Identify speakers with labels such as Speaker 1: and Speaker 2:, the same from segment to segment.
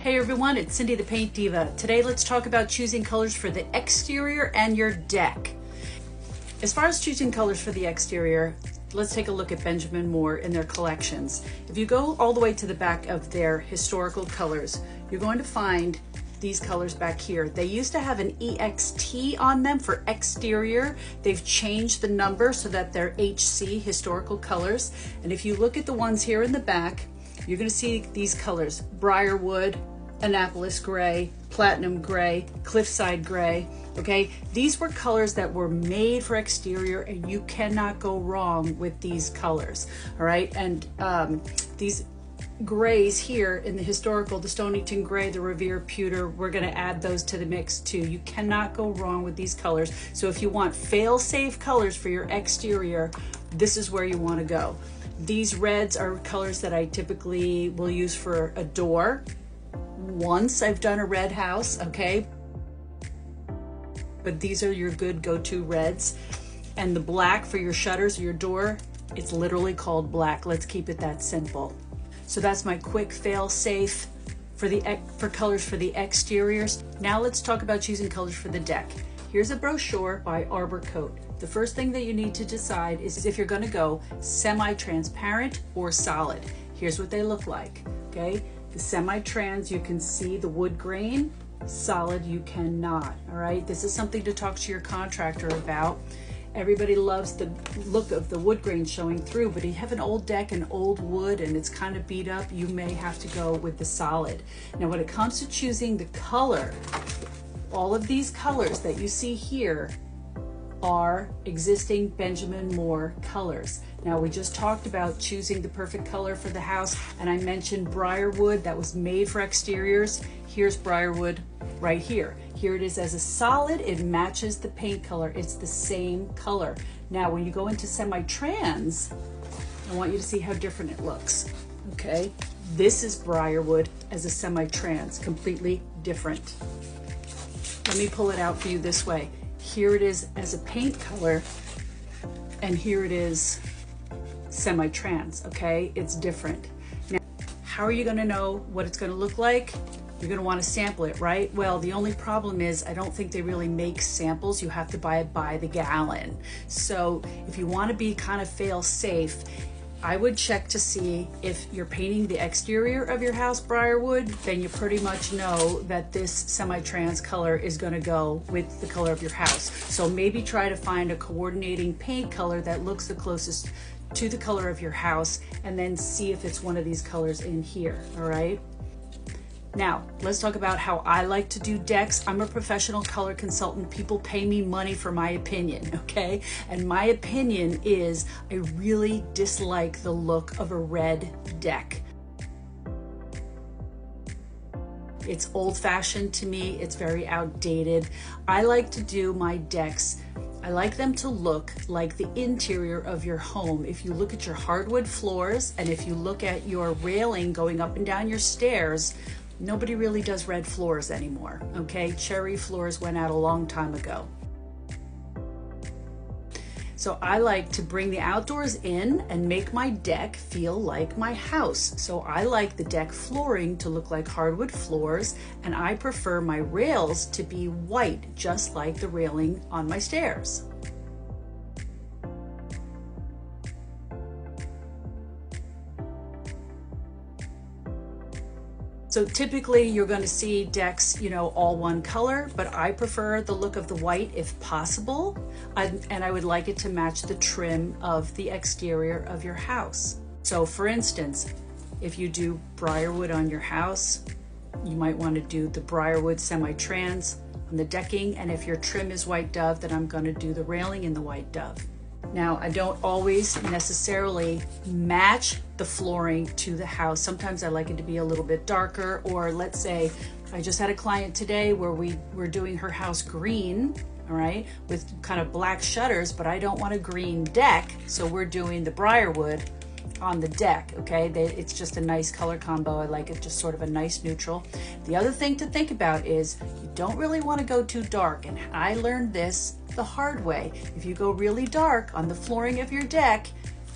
Speaker 1: Hey everyone, it's Cindy the Paint Diva. Today let's talk about choosing colors for the exterior and your deck. As far as choosing colors for the exterior, let's take a look at Benjamin Moore in their collections. If you go all the way to the back of their historical colors, you're going to find these colors back here. They used to have an EXT on them for exterior. They've changed the number so that they're HC, historical colors. And if you look at the ones here in the back, you're going to see these colors: Briarwood, Annapolis Gray, Platinum Gray, Cliffside Gray. Okay, these were colors that were made for exterior, and you cannot go wrong with these colors. All right, and these grays here in the historical, the Stonington Gray, the Revere Pewter, we're going to add those to the mix too. You cannot go wrong with these colors. So if you want fail-safe colors for your exterior, this is where you want to go. These reds are colors that I typically will use for a door. Once I've done a red house, okay? But these are your good go-to reds. And the black for your shutters or your door, it's literally called black. Let's keep it that simple. So that's my quick fail-safe for colors for the exteriors. Now let's talk about choosing colors for the deck. Here's a brochure by Arborcoat. The first thing that you need to decide is if you're going to go semi-transparent or solid. Here's what they look like, okay? The semi-trans, you can see the wood grain. Solid, you cannot, all right? This is something to talk to your contractor about. Everybody loves the look of the wood grain showing through, but if you have an old deck and old wood and it's kind of beat up, you may have to go with the solid. Now, when it comes to choosing the color, all of these colors that you see here are existing Benjamin Moore colors. Now, we just talked about choosing the perfect color for the house, and I mentioned Briarwood that was made for exteriors. Here's Briarwood right here. Here it is as a solid. It matches the paint color. It's the same color. Now, when you go into semi-trans, I want you to see how different it looks, okay? This is Briarwood as a semi-trans, completely different. Let me pull it out for you this way. Here it is as a paint color, and here it is semi-trans, okay? It's different. Now, how are you gonna know what it's gonna look like? You're gonna wanna sample it, right? Well, the only problem is I don't think they really make samples. You have to buy it by the gallon. So if you wanna be kind of fail-safe, I would check to see if you're painting the exterior of your house Briarwood, then you pretty much know that this semi-trans color is gonna go with the color of your house. So maybe try to find a coordinating paint color that looks the closest to the color of your house, and then see if it's one of these colors in here, all right? Now, let's talk about how I like to do decks. I'm a professional color consultant. People pay me money for my opinion, okay? And my opinion is I really dislike the look of a red deck. It's old-fashioned to me. It's very outdated. I like to do my decks, I like them to look like the interior of your home. If you look at your hardwood floors, and if you look at your railing going up and down your stairs, nobody really does red floors anymore, okay? Cherry floors went out a long time ago. So I like to bring the outdoors in and make my deck feel like my house. So I like the deck flooring to look like hardwood floors, and I prefer my rails to be white, just like the railing on my stairs. So typically you're going to see decks, you know, all one color, but I prefer the look of the white if possible. And I would like it to match the trim of the exterior of your house. So for instance, if you do Briarwood on your house, you might want to do the Briarwood semi-trans on the decking. And if your trim is white dove, then I'm going to do the railing in the white dove. Now, I don't always necessarily match the flooring to the house. Sometimes I like it to be a little bit darker, or let's say I just had a client today where we were doing her house green, all right, with kind of black shutters, but I don't want a green deck, so we're doing the Briarwood on the deck, okay? It's just a nice color combo. I like it, just sort of a nice neutral. The other thing to think about is you don't really want to go too dark, and I learned this the hard way. If you go really dark on the flooring of your deck,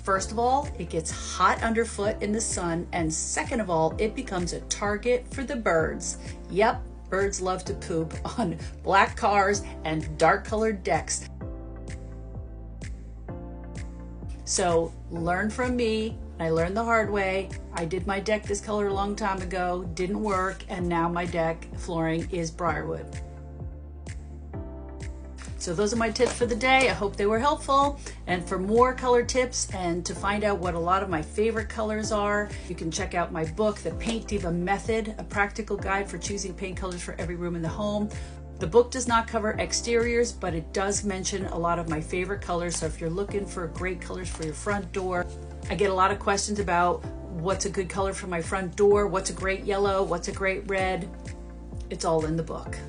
Speaker 1: First of all, it gets hot underfoot in the sun, and second of all, it becomes a target for the birds. Yep, birds love to poop on black cars and dark colored decks. So learn from me. I learned the hard way. I did my deck this color a long time ago, didn't work, and now my deck flooring is briarwood. So those are my tips for the day. I hope they were helpful. And for more color tips and to find out what a lot of my favorite colors are, you can check out my book, The Paint Diva Method, a practical guide for choosing paint colors for every room in the home. The book does not cover exteriors, but it does mention a lot of my favorite colors. So if you're looking for great colors for your front door, I get a lot of questions about what's a good color for my front door, what's a great yellow, what's a great red. It's all in the book.